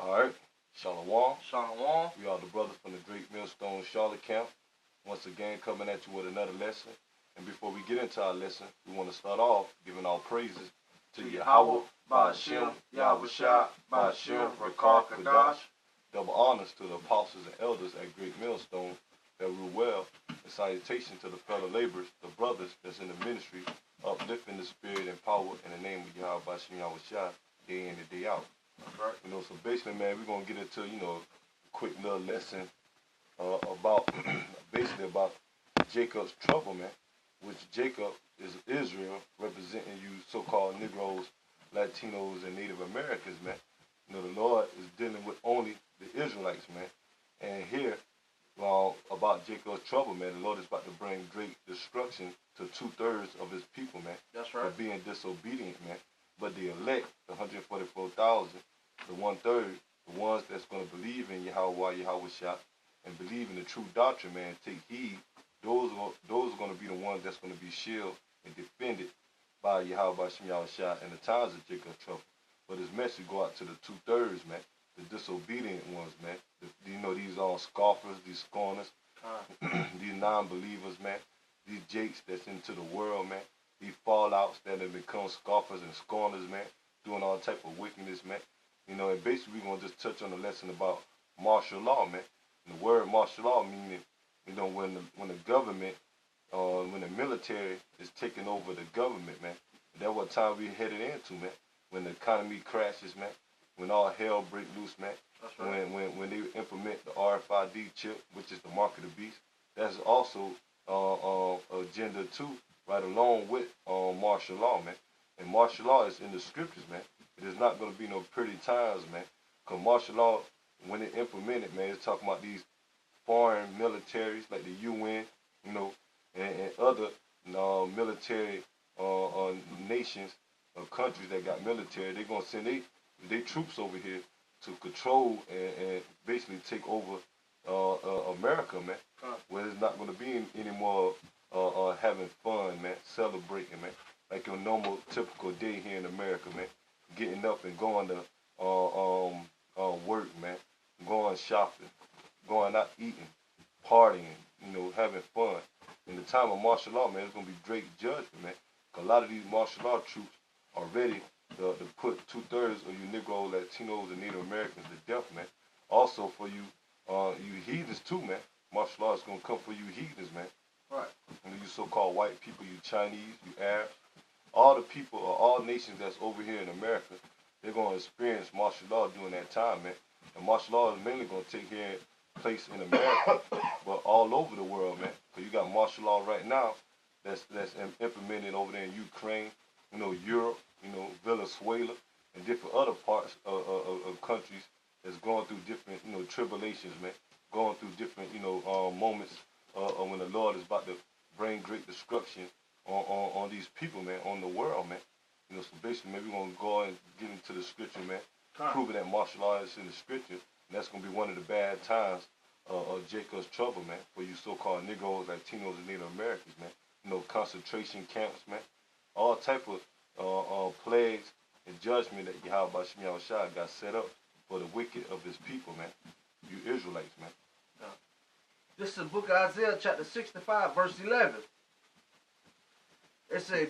Alright, Shalom. Shalom. We are the brothers from the Great Millstone Charlotte camp. Once again, coming at you with another lesson. And before we get into our lesson, we want to start off giving our praises to Yahweh, Ba'ashem, Yahweh Shah, Ba'ashem, Rakar, Kadash. Double honors to the apostles and elders at Great Millstone that rule well. And salutation to the fellow laborers, the brothers that's in the ministry, uplifting the spirit and power in the name of Yahweh, Ba'ashem, Yahweh Shah, day in and day out. Right. So basically, man, we're going to get into, a quick little lesson about, basically about Jacob's trouble, man, which Jacob is Israel, representing you so-called Negroes, Latinos, and Native Americans, man. The Lord is dealing with only the Israelites, man. And here, about Jacob's trouble, man, the Lord is about to bring great destruction to 2/3 of his people, man. That's right. For being disobedient, man. But the elect, the 144,000, the 1/3, the ones that's going to believe in Yahweh, Yahweh Shah, and believe in the true doctrine, man, take heed, those are going to be the ones that's going to be shielded and defended by Yahweh, Yahweh Shah in the times of Jacob's trouble. But his message go out to the 2/3, man, the disobedient ones, man. These scoffers, these scorners, these non-believers, man. These jakes that's into the world, man. These fallouts that have become scoffers and scorners, man, doing all type of wickedness, man. And basically we're going to just touch on the lesson about martial law, man. And the word martial law meaning, when the government, when the military is taking over the government, man. That's what time we headed into, man. When the economy crashes, man. When all hell break loose, man. That's right. When they implement the RFID chip, which is the mark of the beast. That's also agenda 2, right along with martial law, man. And martial law is in the scriptures, man. It is not going to be no pretty times, man. Because martial law, when it implemented, man, it's talking about these foreign militaries like the UN, and other military nations or countries that got military. They're going to send they troops over here to control and basically take over America, man. Where it's not going to be any more having fun, man, celebrating, man. Like your normal, typical day here in America, man. Getting up and going to work, man. Going shopping, going out eating, partying, having fun. In the time of martial law, man, it's going to be great judgment, man. Because a lot of these martial law troops are ready to put 2/3 of you Negro, Latinos, and Native Americans to death, man. Also for you, you heathens too, man. Martial law is going to come for you heathens, man. Right. You so-called white people, you Chinese, you Arabs. All the people, all nations that's over here in America, they're going to experience martial law during that time, man. And martial law is mainly going to take place in America, but all over the world, man. Because you got martial law right now that's implemented over there in Ukraine, Europe, Venezuela, and different other parts of countries that's going through different, tribulations, man. Going through different, moments when the Lord is about to bring great destruction on these people, man, on the world, man. So basically, maybe we're going to go and get into the scripture, man, proving that martial law is in the scripture. And that's going to be one of the bad times of Jacob's trouble, man, for you so-called Negroes, Latinos, and Native Americans, man. Concentration camps, man. All type of plagues and judgment that Yahweh Shah got set up for the wicked of his people, man. You Israelites, man. This is the book of Isaiah, chapter 65, verse 11. It says,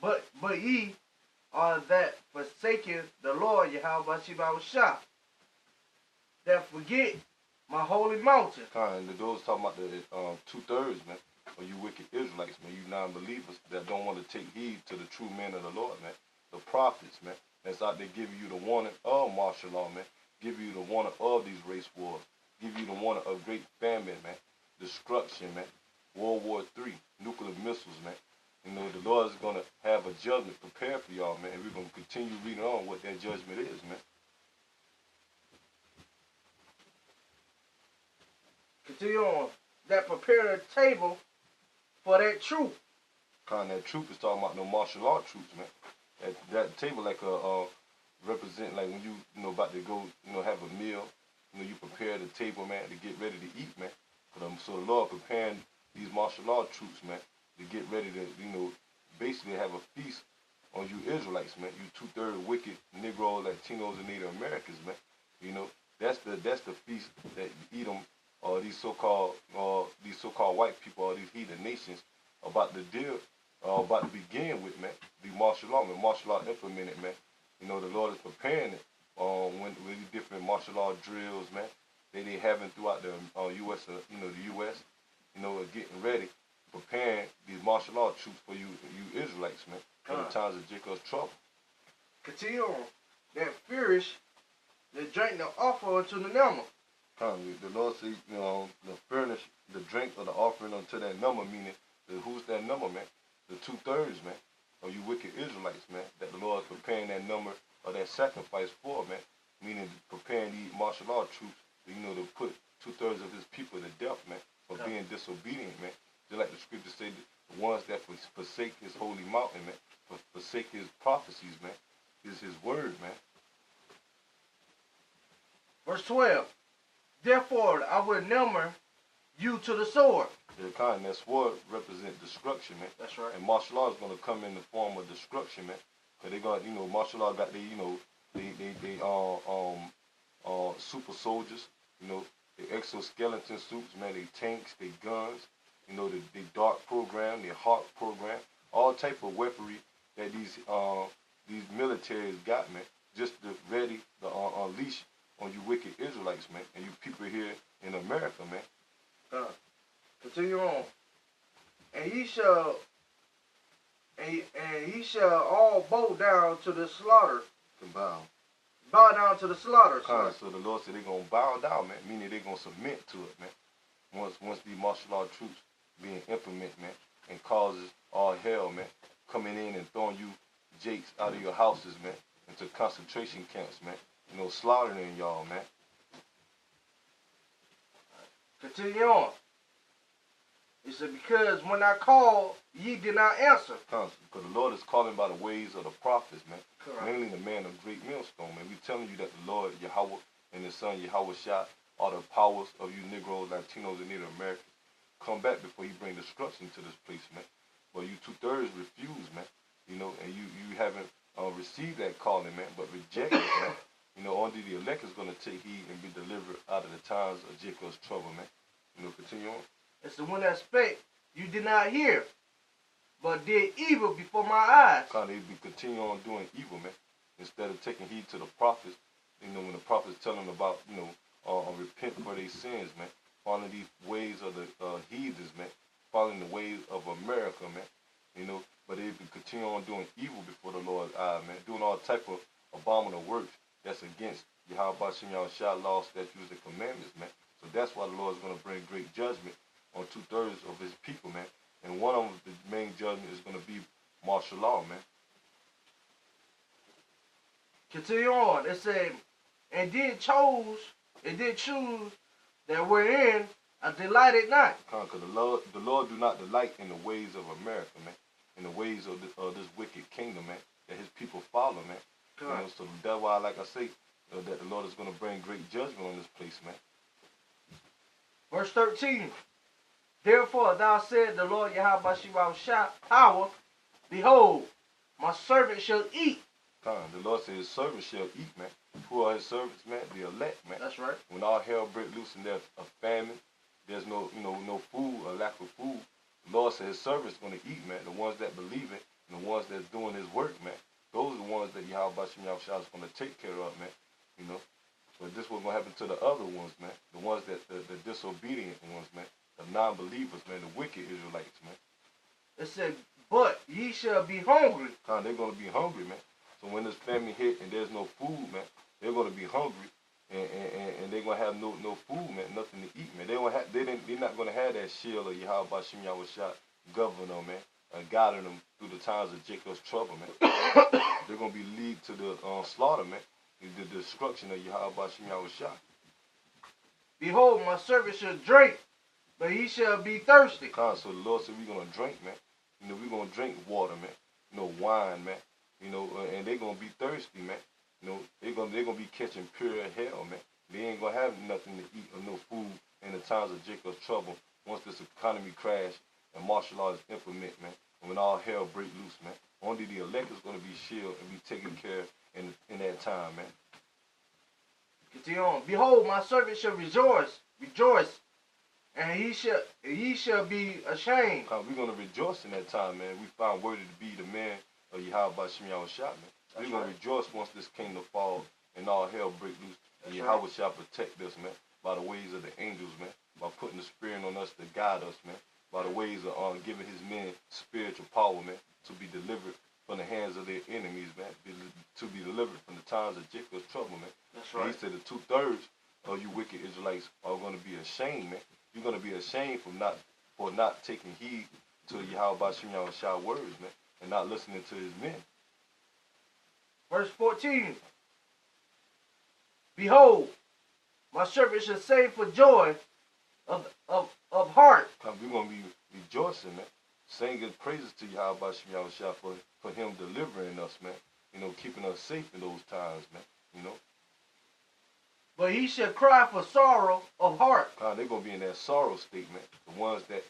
but ye are that forsaken the Lord, Yahweh Shah, that forget my holy mountain. And those talking about the 2/3, man, of you wicked Israelites, man, you non-believers that don't want to take heed to the true men of the Lord, man. The prophets, man, that's out there giving you the warning of martial law, man. Give you the warning of these race wars. Give you the warning of great famine, man. Destruction, man. World War III, nuclear missiles, man. The Lord is going to have a judgment prepared for y'all, man. And we're going to continue reading on what that judgment is, man. Continue on. That prepared a table for that troop. That troop is talking about no martial law troops, man. That table like represent like when you about to go have a meal. You prepare the table, man, to get ready to eat, man. So the Lord preparing these martial law troops, man, to get ready to basically have a feast on you Israelites, man. You 2/3 wicked Negro, Latinos and Native Americans, man. You know, that's the feast that Edom or these so-called white people or these heathen nations about to deal about to begin with, man. The martial law, man. Martial law implemented, man. You know, the Lord is preparing it when these different martial law drills, man. They having throughout the U.S. The U.S. You know, getting ready, preparing these martial law troops for you Israelites, man, for the times of Jacob's trouble. Continue on. That furious, they drank the offer unto the number. The Lord said, you know, the furnish the drink of the offering unto that number, meaning who's that number, man? The 2/3, man, of you wicked Israelites, man, that the Lord is preparing that number of that sacrifice for, man, meaning preparing these martial law troops, you know, to put 2/3 of his people to death, man, for being disobedient, man. Just like the scriptures say, the ones that forsake his holy mountain, man, forsake his prophecies, man, is his word, man. Verse 12. Therefore, I will number you to the sword. That sword represent destruction, man. That's right. And martial law is going to come in the form of destruction, man. Because they got, you know, martial law got they super soldiers, you know, the exoskeleton suits, man, they tanks, they guns, you know, the DART program, the HARP program, all type of weaponry that these militaries got, man, just to ready to unleash on you wicked Israelites, man, and you people here in America, man. Continue on. And ye shall all bow down to the slaughter. To bow. Bow down to the slaughter. So the Lord said they're gonna bow down, man, meaning they're gonna submit to it, man. Once these martial law troops being implemented, man, and causes all hell, man, coming in and throwing you jakes out of your houses, man, into concentration camps, man. You know, slaughtering y'all, man. Continue on. He said, because when I called, ye did not answer. Because the Lord is calling by the ways of the prophets, man. Correct. Mainly the man of great millstone, man. We telling you that the Lord, Yahweh, and his son, Yahweh Shah, are the powers of you Negroes, Latinos, and Native Americans. Come back before you bring destruction to this place, man. But you 2/3 refuse, man. You know, and you haven't received that calling, man, but reject it, man. You know, only the elect is going to take heed and be delivered out of the times of Jacob's trouble, man. You know, continue on. It's the one that spake, you did not hear, but did evil before my eyes. Because they be continue on doing evil, man. Instead of taking heed to the prophets, you know, when the prophets tell them about, you know, repent for their sins, man. Following these ways of the heathens, man. Following the ways of America, man. You know, but they be continue on doing evil before the Lord's eye, man. Doing all type of abominable works that's against Yahweh Shah law, statutes, and commandments, man. So that's why the Lord is going to bring great judgment on 2/3 of his people, man. And one of them, the main judgment is going to be martial law, man. Continue on. It said, and did choose that wherein I delighted not. Because the Lord do not delight in the ways of America, man. In the ways of this wicked kingdom, man, that his people follow, man. You know, so that's why, like I say, that the Lord is going to bring great judgment on this place, man. Verse 13. Therefore thou said the Lord Yahweh Shah power, behold, my servant shall eat. The Lord said his servants shall eat, man. Who are his servants, man? The elect, man. That's right. When all hell break loose and there's a famine, there's no food, a lack of food, the Lord said his servants going to eat, man. The ones that believe it and the ones that's doing his work, man. Those are the ones that Yahweh Shah is going to take care of, man. You know. But this was going to happen to the other ones, man. The ones that, the disobedient ones, man. The non-believers, man. The wicked Israelites, man. It said, but ye shall be hungry. They're going to be hungry, man. So when this famine hit and there's no food, man, they're going to be hungry. And they're going to have no food, man. Nothing to eat, man. They're not going to have that shield of Yahweh Shah governing them, man. Guiding them through the times of Jacob's trouble, man. They're going to be lead to the slaughter, man. The destruction of Yahweh Shah. Behold, my servant shall drink, but he shall be thirsty. So the Lord said we're going to drink, man. You know, we're going to drink water, man. You know, wine, man. You know, and they're going to be thirsty, man. You know, they're gonna be catching pure hell, man. They ain't going to have nothing to eat or no food in the times of Jacob's trouble once this economy crash and martial law is implemented, man. And when all hell break loose, man. Only the elect is going to be shielded and be taken care of in that time, man. Continue on. Behold, my servant shall rejoice, and he shall be ashamed. We're gonna rejoice in that time, man. We found worthy to be the man of Yahweh Shem Yahushua, man. We're gonna rejoice once this kingdom fall and all hell break loose. And Yahweh shall protect us, man, by the ways of the angels, man, by putting the spirit on us to guide us, man, by the ways of giving his men spiritual power, man, to be delivered from the hands of their enemies, man, to be delivered from the times of Jacob's trouble, man. That's right. And he said the 2/3 of you wicked Israelites are going to be ashamed, man. You're going to be ashamed for not taking heed to Yahweh Shem Yahushua words, man, and not listening to his men. Verse 14. Behold, my servant shall sing for joy of heart. We're going to be rejoicing, man, singing praises to Yahweh Shem Yahushua for him delivering us, man, keeping us safe in those times, man, But he shall cry for sorrow of heart. They're going to be in that sorrow state, man. The ones that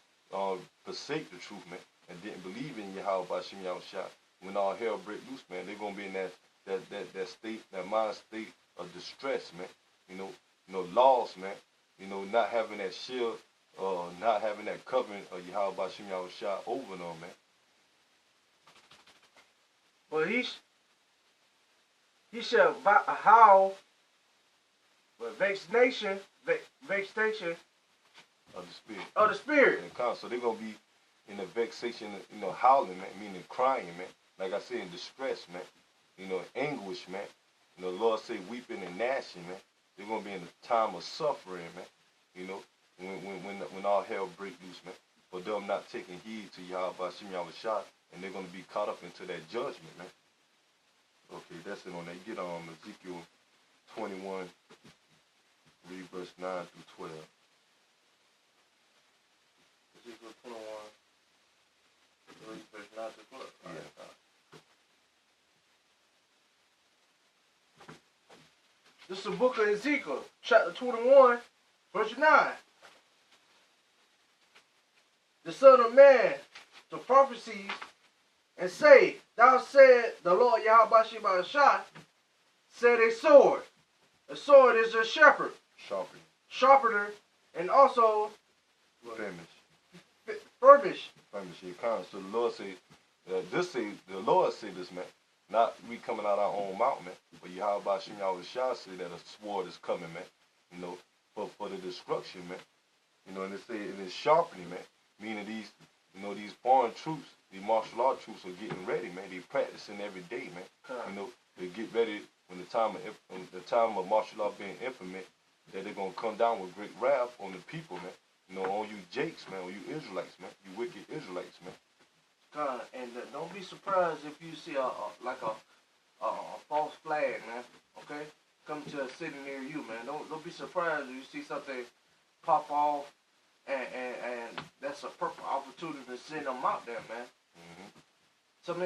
forsake the truth, man, and didn't believe in Yahweh Shem Yahushua. When all hell break loose, man, they're going to be in that state, that mind state of distress, man. Loss, man. Not having that shield, not having that covering of Yahweh Shem Yahushua over them, man. But he shall howl with vexation of the spirit. And so they're gonna be in the vexation, howling, man, meaning crying, man. Like I said, in distress, man. Anguish, man. The Lord say weeping and gnashing, man. They're gonna be in a time of suffering, man. When all hell break loose, man. For them not taking heed to Yahweh Shem Yahushua, and they're gonna be caught up into that judgment, man. Okay, that's it on that. Get on Ezekiel 21, read verse 9 through 12. Ezekiel 21, read verse 9 through 12. Yeah. This is the book of Ezekiel, chapter 21, verse 9. The Son of Man, the prophecies, and say, thou said the Lord Yahweh Shem Yahushua, said a sword. A sword is a shepherd. Sharpener, and also furbish. So the Lord say, the Lord say this, man. Not we coming out our own mouth, man. But Yahweh Shem Yahushua say that a sword is coming, man. For the destruction, man. And they say it is sharpening, man. Meaning these foreign troops, these martial art troops are getting ready, man. They practicing every day, man. They get ready when the time of martial art being implemented, that they're gonna come down with great wrath on the people, man. On you Jakes, man, on you Israelites, man, you wicked Israelites, man. And don't be surprised if you see a false flag, man. Okay, come to a city near you, man. Don't be surprised if you see something pop off, and that's a perfect opportunity to send them out there, man. Mm-hmm. Some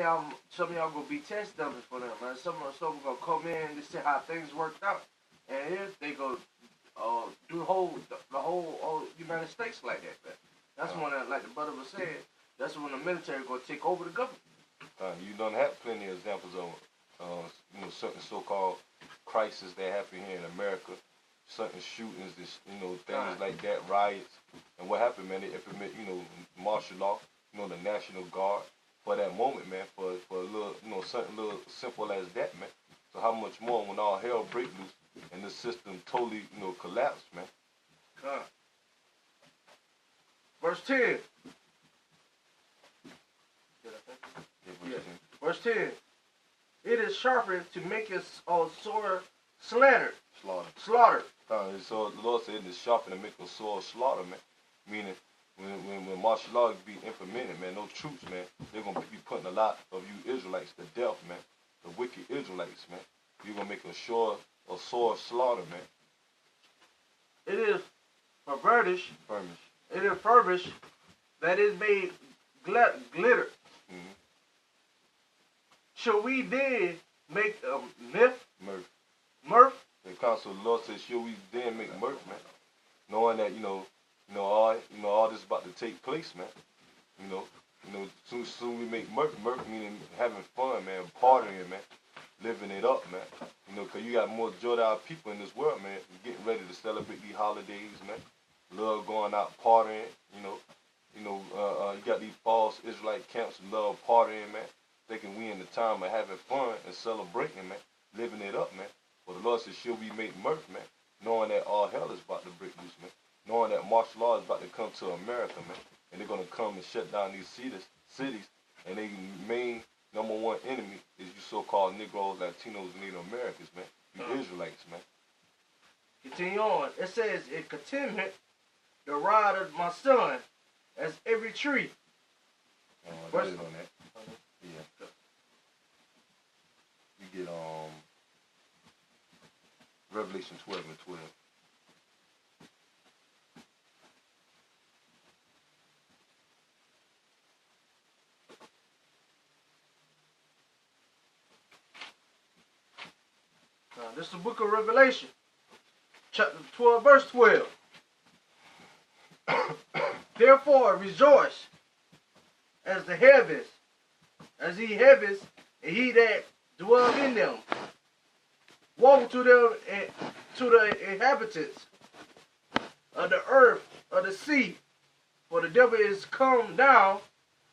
of y'all gonna be test dummies for them, man. Some gonna come in to see how things worked out, and if they go do the whole United States like that, man. That's when, like the brother was saying, that's when the military gonna take over the government. You don't have plenty of examples of certain so-called crises that happen here in America, certain shootings, things like that, riots, and what happened, man? They implement, martial law, the National Guard for that moment, man, for a little, something little simple as that, man. So how much more when all hell break loose and the system totally, collapse, man? Verse 10. Yeah, Verse 10. It is sharper to make his sword slaughter. So the Lord said it is sharper to make a sword slaughter, man. Meaning when martial law be implemented, man, those troops, man, they're gonna be putting a lot of you Israelites to death, man. The wicked Israelites, man. You're gonna make a sword slaughter, man. It is pervertish. It is furbish that is made glitter. Mm-hmm. Shall we then make a mirth? The council of the Lord says, "Shall we then make mirth, man? Knowing that all this about to take place, man. Soon we make mirth meaning having fun, man, partying, man. living it up, man. You know, because you got more joy out people in this world, man, getting ready to celebrate these holidays, man. Love going out partying, you know. You got these false Israelite camps who love partying, man, thinking we in the time of having fun and celebrating, man, living it up, man. But the Lord says, shall we make mirth, man, knowing that all hell is about to break loose, man, knowing that martial law is about to come to America, man, and they're going to come and shut down these cities, and their main number one enemy is you so-called Negroes, Latinos, and Native Americans, man, you Israelites, man. Continue on. It says, in contentment, the rod of my son, as every tree. That is on that. Yeah. You get Revelation 12 and 12. This is the book of Revelation, chapter 12, verse 12. Therefore rejoice as the heavens, and he that dwell in them. Woe to them and to the inhabitants of the earth, of the sea, for the devil is come down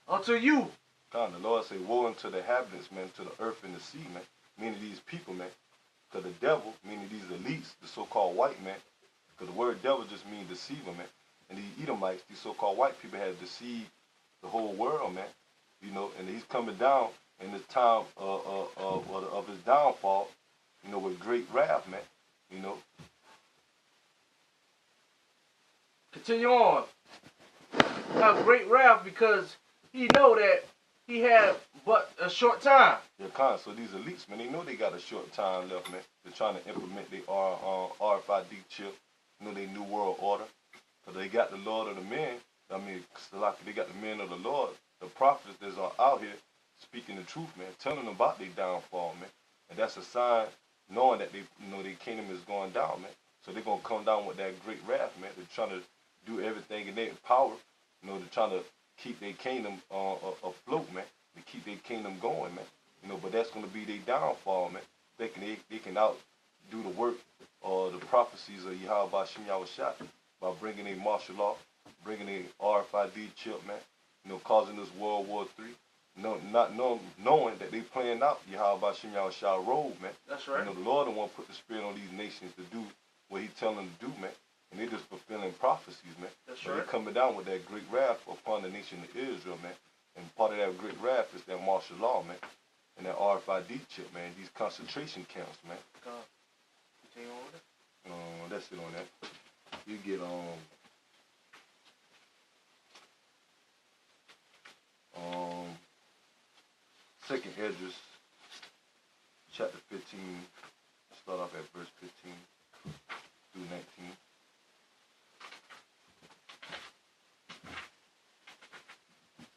unto you. God, the Lord say, woe unto the inhabitants, man, to the earth and the sea, man, meaning these people, man. To the devil, meaning these elites, the so-called white man, because the word devil just means deceiver, man. And these Edomites, these so-called white people, have deceived the whole world, man. You know, and he's coming down in this time of his downfall, you know, with great wrath, man. You know. Continue on. Now, great wrath, because he know that he had but a short time. Yeah, so these elites, man, they know they got a short time left, man. They're trying to implement their RFID chip, you know, their new world order. Because they got the Lord of the men, they got the men of the Lord, the prophets that are out here speaking the truth, man, telling them about their downfall, man. And that's a sign, knowing that their kingdom is going down, man. So they're going to come down with that great wrath, man. They're trying to do everything in their power, you know, they're trying to keep their kingdom afloat, man. To keep their kingdom going, man. You know, but that's going to be their downfall, man. They can outdo the work or the prophecies of Yahweh Shem Yahushua by bringing a martial law, bringing a RFID chip, man. You know, causing this World War III. Knowing that they playing out Yahweh Shem Yahushua road, man. That's right. You know, the Lord the one put the spirit on these nations to do what He telling them to do, man. And they just fulfilling prophecies, man. That's right. They're coming down with that great wrath upon the nation of Israel, man. And part of that great wrath is that martial law, man. And that RFID chip, man. These concentration camps, man. Continue on with it? That's it on that. You get, Second Esdras, chapter 15. Start off at verse 15 through 19.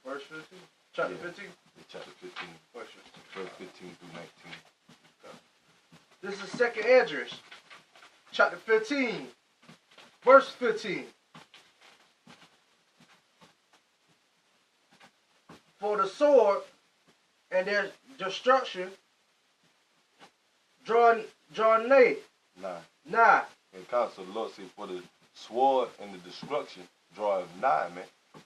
Verse 15? Chapter 15? Chapter 15. Verse 15 through 19. Okay. This is Second Esdras, chapter 15, verse 15. For the sword and their destruction draw nigh. Nigh. And counsel, the Lord said, for the sword and the destruction draweth nigh, man.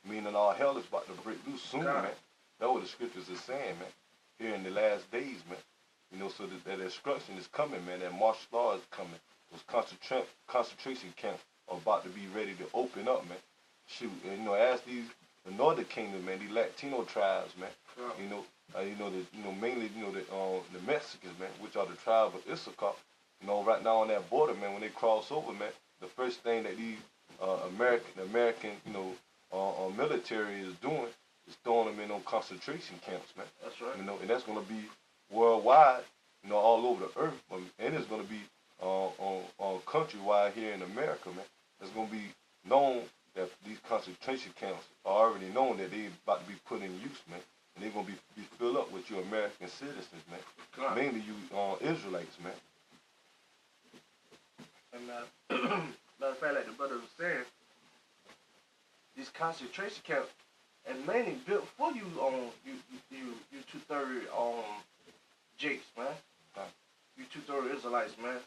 Meaning all hell is about to break loose soon, man. That's what the scriptures are saying, man. Here in the last days, man. You know, so that destruction is coming, man. That martial law is coming. Those concentration camps are about to be ready to open up, man. Shoot, and you know, as the northern kingdom, man, these Latino tribes, man. Mainly, the Mexicans, man, which are the tribe of Issachar. You know, right now on that border, man, when they cross over, man, the first thing that these American, military is doing is throwing them in on concentration camps, man. That's right. You know, and that's going to be worldwide, you know, all over the earth, and it's going to be countrywide here in America, man. It's going to be known that these concentration camps are already known that they're about to be put in use, man. And they're going to be filled up with your American citizens, man. God. Mainly you Israelites, man. And matter of fact, like the brother was saying, these concentration camps, and mainly built for you on you 2/3 jakes, man. 230 Israelites, man.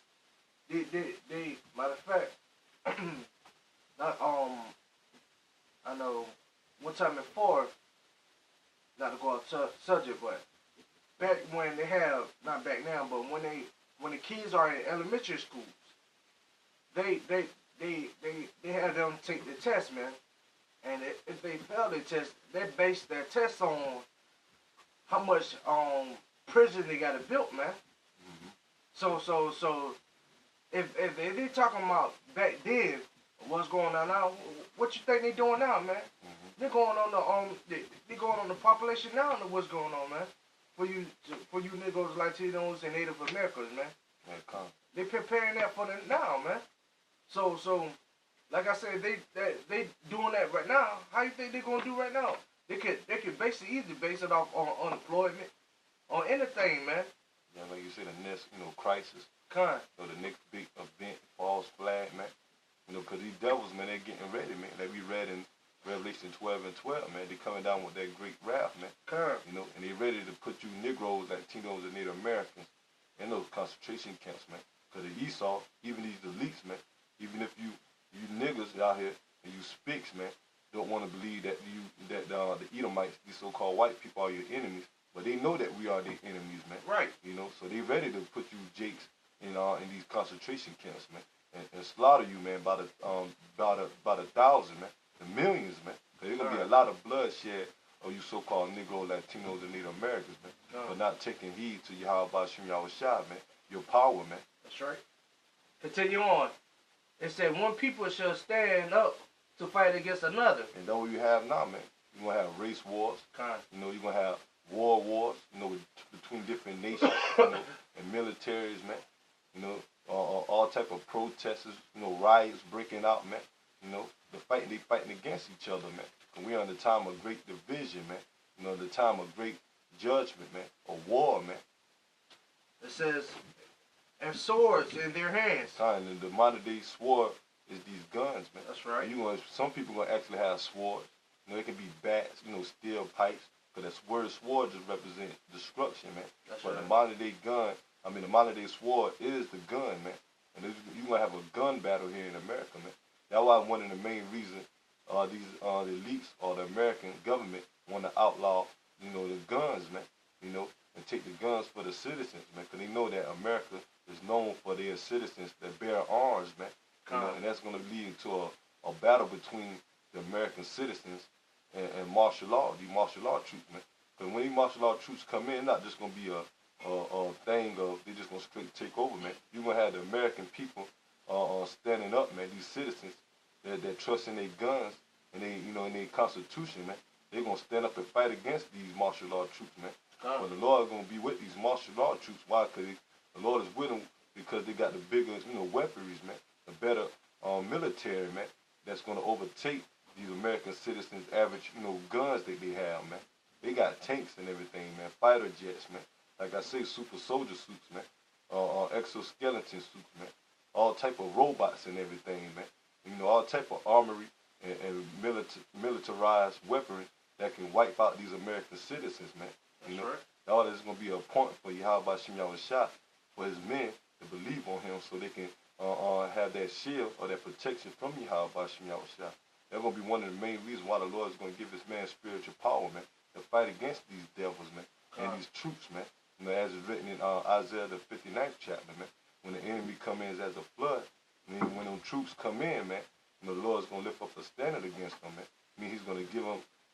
They matter of fact, not, I know one time before, not to go off subject, but back when they have, not back now, but when the kids are in elementary schools, they have them take the test, man. And if they fail the test, they base their test on how much prison they got it built, man. Mm-hmm. So if they talking about back then what's going on now, what you think they doing now, man? Mm-hmm. They're going on the they going on the population now and what's going on, man. For you Negroes, Latinos, and Native Americans, man. Yeah, they preparing that for the now, man. So like I said, they doing that right now. How you think they're gonna do right now? They could basically easily base it off on unemployment, on anything, man. Yeah, like you said, the next, crisis. The next big event, false flag, man. Because these devils, man, they're getting ready, man. Like we read in Revelation 12 and 12, man. They're coming down with that great wrath, man. And they're ready to put you Negroes, Latinos, and Native Americans in those concentration camps, man. Because the Esau, even these elites, man, even if you niggas out here and you speaks, man, don't want to believe that the Edomites, these so-called white people, are your enemies, but they know that we are their enemies, man. Right. So they ready to put you jakes in these concentration camps, man, and slaughter you, man, by the thousand, man, the millions, man. Cause there's gonna be a lot of bloodshed of you so-called Negro, Latinos, and Native Americans, man, for not taking heed to Yahweh Shem Yahushua, man, your power, man. That's right. Continue on. It said one people shall stand up to fight against another. And that's what you have now, man. You're going to have race wars. You're going to have wars, between different nations, and militaries, man. All type of protesters, riots breaking out, man. They fighting against each other, man. And we're in the time of great division, man. The time of great judgment, man, or war, man. It says, and swords in their hands. And the modern day sword is these guns, man. That's right. Some people gonna actually have swords. It can be bats, steel pipes. Because that word sword just represents destruction, man. That's but right. the modern day the modern day sword is the gun, man. And you're gonna have a gun battle here in America, man. That's why one of the main reasons these the elites or the American government want to outlaw, the guns, man. And take the guns for the citizens, man. Because they know that America is known for their citizens that bear arms, man. And that's going to lead to a battle between the American citizens and martial law, the martial law troops, man. Because when these martial law troops come in, not just going to be a thing of they're just going to straight take over, man. You're going to have the American people standing up, man. These citizens that trust in their guns and in their constitution, man. They're going to stand up and fight against these martial law troops, man. But the Lord is going to be with these martial law troops. Why? Because the Lord is with them because they got the bigger, weaponry, man. The better military, man. That's going to overtake these American citizens' average, guns that they have, man. They got tanks and everything, man. Fighter jets, man. Like I say, super soldier suits, man. Exoskeleton suits, man. All type of robots and everything, man. All type of armory and militarized weaponry that can wipe out these American citizens, man. Right. All this is going to be a point for Yahweh Shem Yahushua, for his men to believe on him so they can have that shield or that protection from Yahweh Shem Yahushua. That's going to be one of the main reasons why the Lord is going to give his man spiritual power, man, to fight against these devils, man, and these troops, man. As it's written in Isaiah the 59th chapter, man, when the enemy come in as a flood, when them troops come in, man, the Lord's going to lift up a standard against them, man. He's going to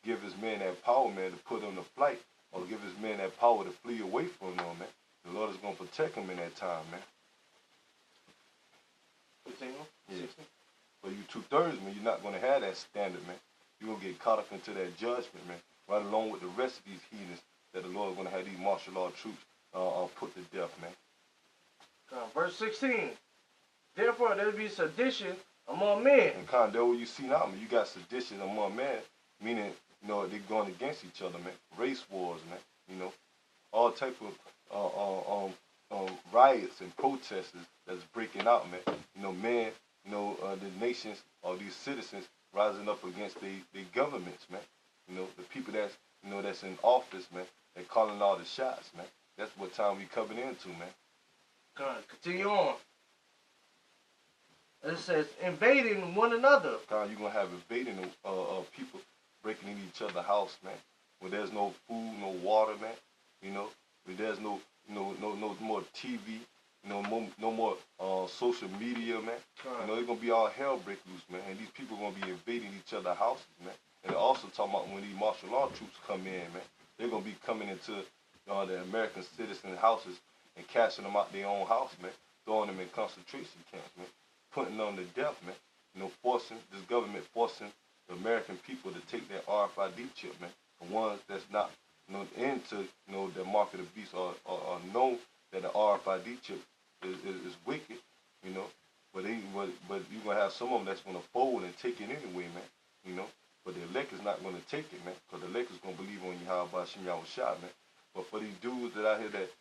give his men that power, man, to put them to flight, or give his men that power to flee away from them, man. The Lord is going to protect them in that time, man. Yeah. But you 2/3, man, you're not going to have that standard, man. You're going to get caught up into that judgment, man, right along with the rest of these heathens that the Lord is going to have these martial law troops put to death, man. Verse 16. Therefore there be sedition among men. And kind of that what you see now, man. You got sedition among men, meaning, they're going against each other, man. Race wars, man. All type of riots and protests that's breaking out, man. Men, the nations or these citizens rising up against the governments, man. The people that's in office, man. They're calling all the shots, man. That's what time we coming into, man. Continue on. It says invading one another. You're gonna have invading people breaking into each other's house, man. Where there's no food, no water, man. You know, where there's no more TV, no more social media, man. You know, it's gonna be all hell break loose, man. And these people gonna be invading each other's houses, man. And also talking about when these martial law troops come in, man, they're gonna be coming into the American citizen houses and casting them out their own house, man. Throwing them in concentration camps, man. Putting them to death, man. You know, this government forcing the American people to take their RFID chip, man. The ones that's not, into, the mark of the beast or know that the RFID chip is wicked, you know. But you're gonna have some of them that's gonna fold and take it anyway, man. You know. But the elect is not gonna take it, man, because the elect is gonna believe on Yahweh Shem Yahushua, man. But for these dudes that out here that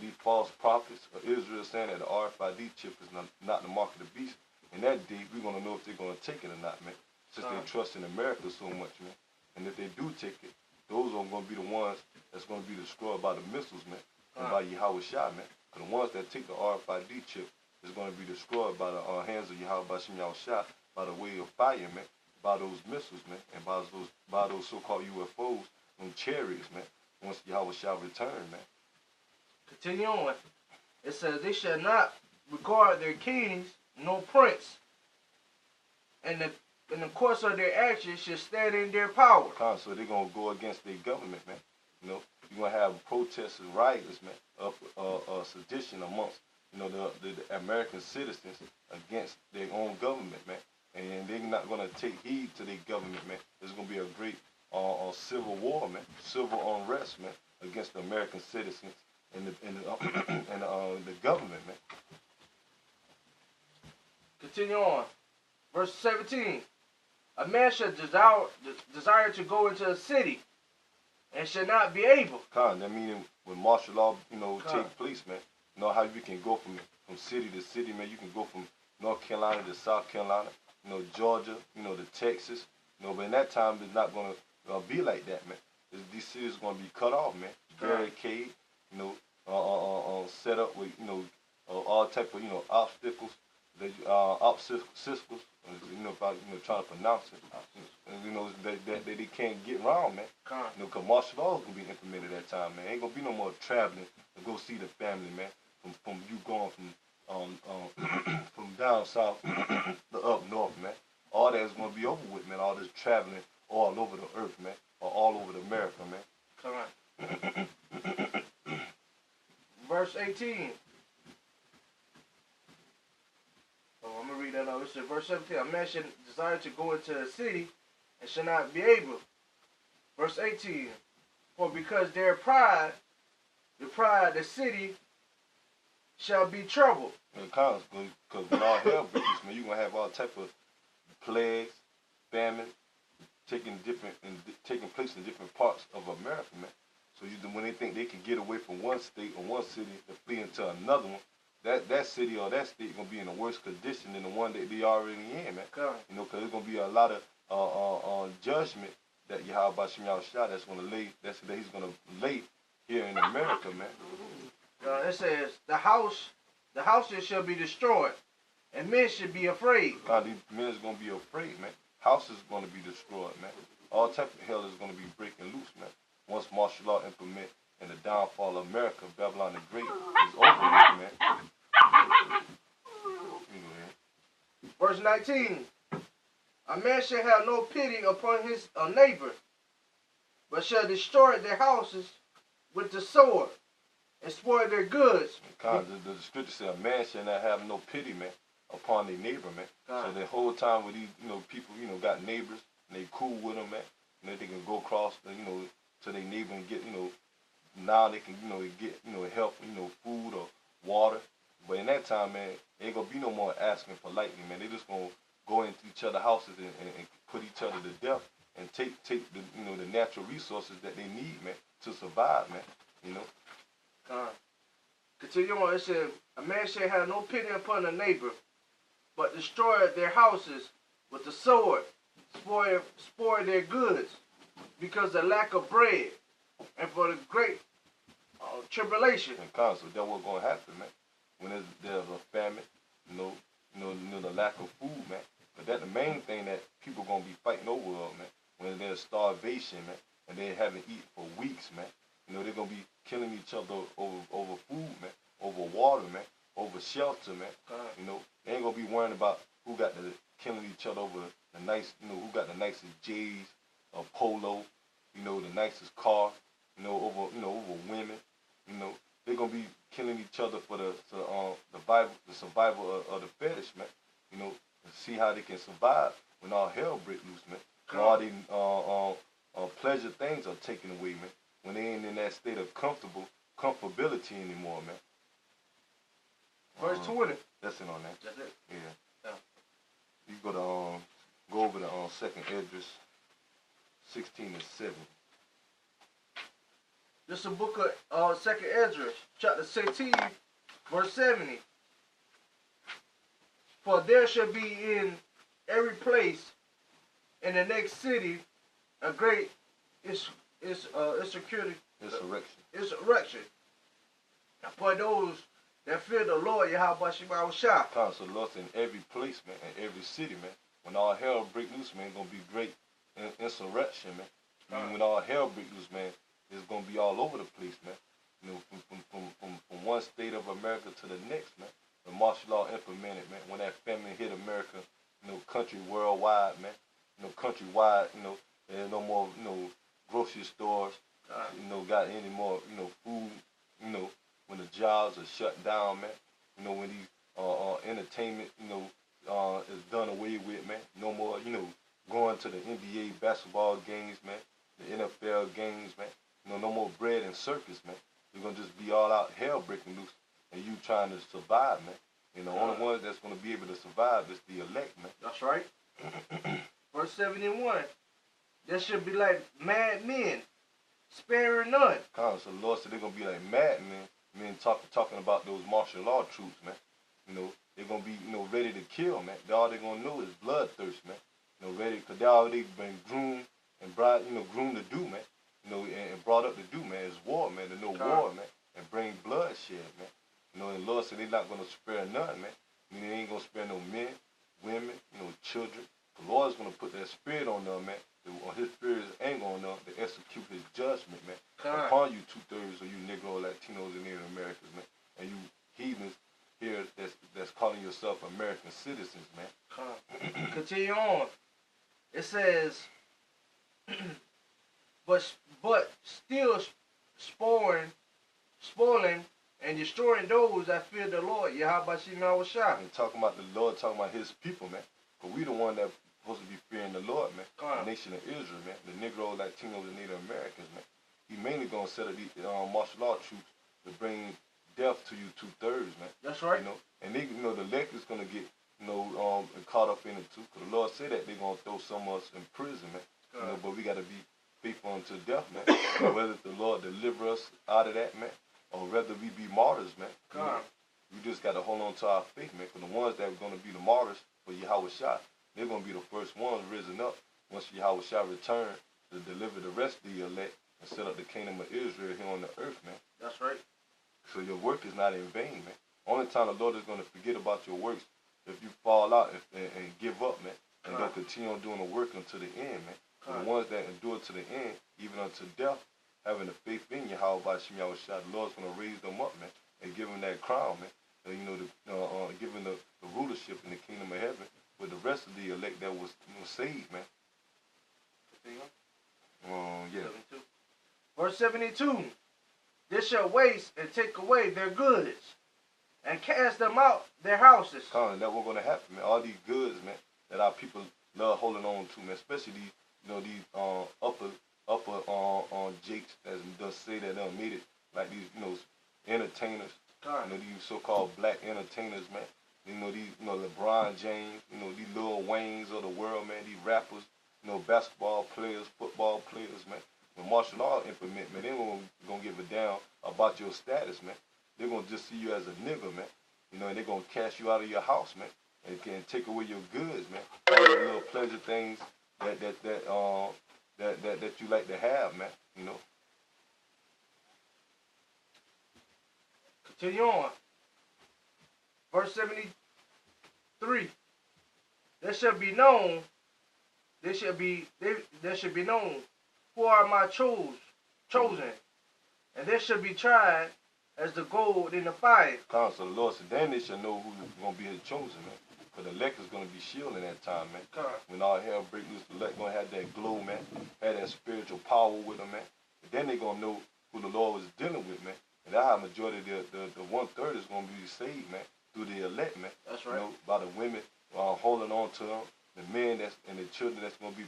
these false prophets of Israel saying that the RFID chip is not the mark of the beast, in that day we're gonna know if they're gonna take it or not, man. Since they trust in America so much, man. And if they do take it, those are gonna be the ones that's gonna be destroyed by the missiles, man, and by Yahushua, man. And the ones that take the RFID chip is gonna be destroyed by the hands of Yahweh Shem Yahushua by the way of fire, man. By those missiles, man, and by those so-called UFOs and chariots, man. Once Yahweh shall return, man. Continue on. It says they shall not regard their kings nor prince, and in the course of their actions should stand in their power. So they're gonna go against their government, man. You know, you're gonna have protests and riots, man, of sedition amongst the American citizens against their own government, man. And they're not going to take heed to their government, man. There's going to be a great civil war, man, civil unrest, man, against the American citizens and the government, man. Continue on. Verse 17. A man shall desire to go into a city and shall not be able. That meaning when martial law, take place, man. You know how you can go from city to city, man. You can go from North Carolina to South Carolina. Georgia, to Texas, but in that time it's not gonna be like that, man. These cities are gonna be cut off, man. Barricade, set up with, all type of, obstacles, obstacles, if I, trying to pronounce it, that they can't get around, man. Because martial law is gonna be implemented at that time, man. Ain't gonna be no more traveling to go see the family, man. From you going from down south to up north, man. All that is going to be over with, man. All this traveling all over the earth, man. Or all over America, man. Verse 18. I'm going to read that out. It says, verse 17. A man shall desire to go into a city and shall not be able. Verse 18. For because their pride, the city, shall be troubled. Because when all hell breaks loose, man, you're going to have all type of plagues, famine, taking place in different parts of America, man. So when they think they can get away from one state or one city to flee into another one, that city or that state is going to be in a worse condition than the one that they already in, man. Because there's going to be a lot of judgment that Yahweh Shem Yahushua that's he's going to lay here in America, man. It says, the houses shall be destroyed, and men should be afraid. These men is going to be afraid, man. Houses is going to be destroyed, man. All type of hell is going to be breaking loose, man. Once martial law implement and the downfall of America, Babylon the Great is over with, man. Verse 19. A man shall have no pity upon his neighbor, but shall destroy their houses with the sword and spoil their goods. The scripture says a man shall not have no pity, man, upon their neighbor, man. So the whole time with these, people, got neighbors and they cool with them, man. They can go across, to their neighbor and get, now they can, get, help, food or water. But in that time, man, ain't gonna be no more asking for lightning, man. They just gonna go into each other's houses and put each other to death and take the, the natural resources that they need, man, to survive, man. Continue on. It says, a man shall have no pity upon a neighbor, but destroy their houses with the sword, spoil their goods, because of lack of bread, and for the great tribulation. So that's what's going to happen, man. when there's a famine, the lack of food, man. But that the main thing that people gonna be fighting over, man. When there's starvation, man, and they haven't eaten for weeks, man. They're gonna be killing each other over food, man, over water, man, over shelter, man. They ain't gonna be worrying about who got the killing each other over the nice, who got the nicest J's or Polo, the nicest car, over women, they're gonna be killing each other for the survival of the fetish, man. To see how they can survive when all hell break loose, man. When all these pleasure things are taken away, man. When they ain't in that state of comfortability anymore, man. Verse 20. That's it on that. That's it. Yeah. You go over to 2nd Esdras 16 and 7. This is the book of 2nd Esdras, chapter 16, verse 70. For there shall be in every place in the next city a great insurrection. For those that fear the Lord, Yahweh Shema Shah. So Lord, in every place, man, in every city, man, when all hell break loose, man, it's gonna be great insurrection, man. When all hell break loose, man, it's gonna be all over the place, man. From one state of America to the next, man. The martial law implemented, man. When that famine hit America, country worldwide, man. Countrywide, there's no more, grocery stores, got any more, food, when the jobs are shut down, man. When these entertainment, is done away with, man. No more, going to the NBA basketball games, man. The NFL games, man. No more bread and circus, man. You're gonna just be all out hell breaking loose, and you trying to survive, man. The only ones that's gonna be able to survive is the elect, man. That's right. Verse 71. There should be like mad men, sparing none. So the Lord said they're gonna be like mad men talking about those martial law troops, man. They're gonna be, ready to kill, man. All they're gonna know is bloodthirst, man. Ready, cause they already been groomed and groomed to do, man. And brought up to do, man. It's war, man. To know war, man, and bring bloodshed, man. And the Lord said they're not gonna spare none, man. They ain't gonna spare no men, women, children. The Lord's gonna put that spirit on them, man. His spirit is anger on them to execute his judgment, man. Upon you 2/3 of you Negro, Latinos, and Native Americans, man. And you heathens here that's calling yourself American citizens, man. Continue on. It says, but still spoiling and destroying those that fear the Lord, Yahweh Shema Shah. And talking about the Lord, talking about his people, man. But we the one that's supposed to be fearing the Lord, man. The nation of Israel, man. The Negro, Latinos, and Native Americans, man. He mainly gonna set up these martial law troops to bring death to you 2/3, man. That's right. And they, the elect is gonna get, caught up in it too. Cause the Lord said that they're gonna throw some of us in prison, man. But we gotta be faithful unto death, man. Whether the Lord deliver us out of that, man, or whether we be martyrs, man. We just gotta hold on to our faith, man. Cause the ones that are gonna be the martyrs for Yahweh Shah, they're gonna be the first ones risen up once Yahweh Shah return to deliver the rest of the elect and set up the kingdom of Israel here on the earth, man. That's right. So your work is not in vain, man. Only time the Lord is gonna forget about your works if you fall out and give up, man, and don't continue on doing the work until the end, man. The ones that endure to the end, even unto death, having the faith in Yahweh Shema Shah, the Lord's gonna raise them up, man, and give them that crown, man. Give them the rulership in the kingdom of heaven with the rest of the elect that was saved, man. Yeah. 72. Verse 72. They shall waste and take away their goods and cast them out their houses. That what's gonna happen, man. All these goods, man, that our people love holding on to, man. Especially these, these upper jakes that does say that they made it, like these, entertainers. These so-called black entertainers, man. These, LeBron James, these Lil Waynes of the world, man. These rappers, basketball players, football players, man. When martial law implement, man, they ain't gonna give a damn about your status, man. They're gonna just see you as a nigga, man. And they're gonna cast you out of your house, man, and can take away your goods, man. All the little pleasure things that you like to have, man. Continue on. Verse 73. There shall be known, there shall be known who are my chosen, and they shall be tried as the gold in the fire. So the Lord said, then they shall know who's going to be his chosen, man. Because the elect is going to be shielding that time, man. When all hell break loose, the elect going to have that glow, man. Have that spiritual power with them, man. And then they going to know who the Lord was dealing with, man. And that's how majority of the 1/3 is going to be saved, man. Through the elect, man. That's right. You know, by the women holding on to them. The men and the children that's going to be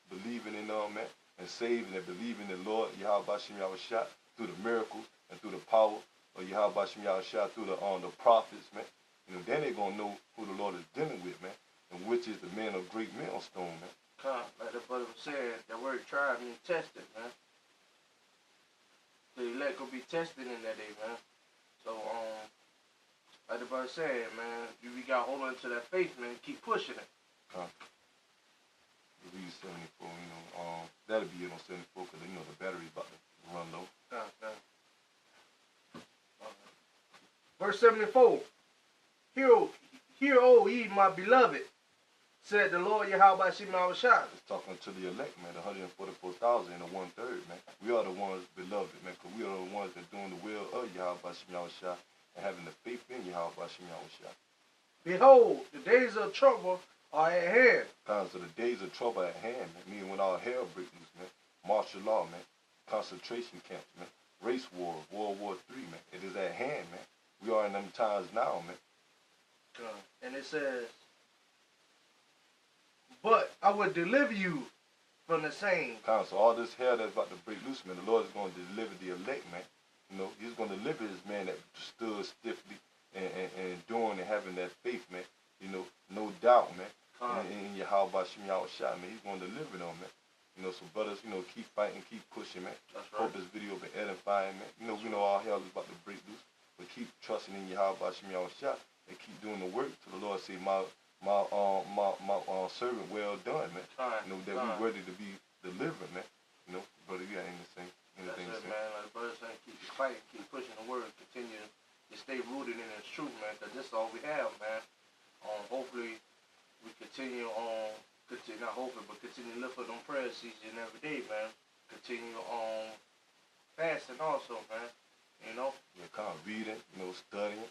believing in them, man. And saving and believing in the Lord, Yahweh Shem Yahushua, through the miracles and through the power of Yahweh Shem Yahushua, through the prophets, man. You know, then they're going to know who the Lord is dealing with, man, and which is the man of great millstone, man. Like the brother was saying, that word tried means tested, man. The elect will be tested in that day, man. So, like the brother said, man, we got to hold on to that faith, man, keep pushing it. Read 74, you know, that'll be it on 74, because, you know, the battery's about to run low. Verse 74. Hear, O ye, my beloved, said the Lord Yahweh Shem Yahushua. It's talking to the elect, man, the 144,000 and the 1/3, man. We are the ones beloved, man, because we are the ones that doing the will of Yahweh Shem Yahushua and having the faith in Yahweh Shem Yahushua. Behold, the days of trouble are at hand. So the days of trouble at hand, man, meaning when all hell breaks loose, man. Martial law, man. Concentration camps, man. Race war, World War III, man. It is at hand, man. We are in them times now, man. And it says, but I will deliver you from the same. So all this hell that's about to break loose, man, the Lord is going to deliver the elect, man. You know, he's going to deliver his man that stood stiffly and enduring and having that faith, man. You know, no doubt, man. In Yahweh Shem Yahushua, man. He's going to deliver them, man. You know, so brothers, you know, keep fighting, keep pushing, man. That's right. Hope this video been edifying, man. You know, we know all hell is about to break loose, but keep trusting in Yahweh Shem Yahushua and keep doing the work till the Lord say, my servant, well done, man. You know, that we worthy to be delivered, man. You know, brother, you got anything to say? That's it, man. Like the brother saying, keep fighting, keep pushing the word, continue to stay rooted in His truth, man, because this is all we have, man. Hopefully, we continue on, not hopefully, but continue to lift up them prayers each and every day, man. Continue on fasting also, man. You know? Yeah, kind of reading, you know, studying,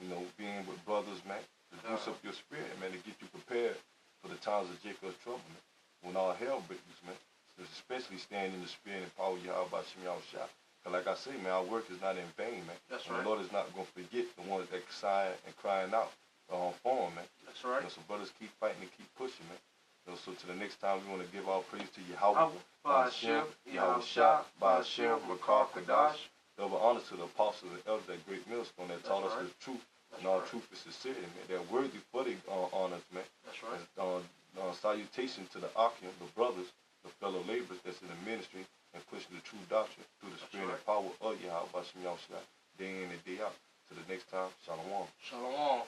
you know, being with brothers, man. To boost up your spirit, man, to get you prepared for the times of Jacob's trouble, man. When all hell breaks loose, man. Especially staying in the spirit and power of Yahweh Shem Yahushua. Because like I say, man, our work is not in vain, man. That's and right. The Lord is not going to forget the ones that sighing and crying out for him, man. That's right. You know, so brothers, keep fighting and keep pushing, man. You know, so to the next time, we want to give our praise to Yahweh, Ba'ashem, Yahushua, Ba'ashem, Rakar, Kadash. Double honor to the apostles and elders, that great millstone that taught us the truth. And all truth is sincerity, man. They're worthy for the honors, man. That's right. And, salutation to the Akim, the brothers, the fellow laborers that's in the ministry and pushing the true doctrine through the spirit and power of Yahweh Shem Yahushua, day in and day out. Till the next time, Shalom. Shalom.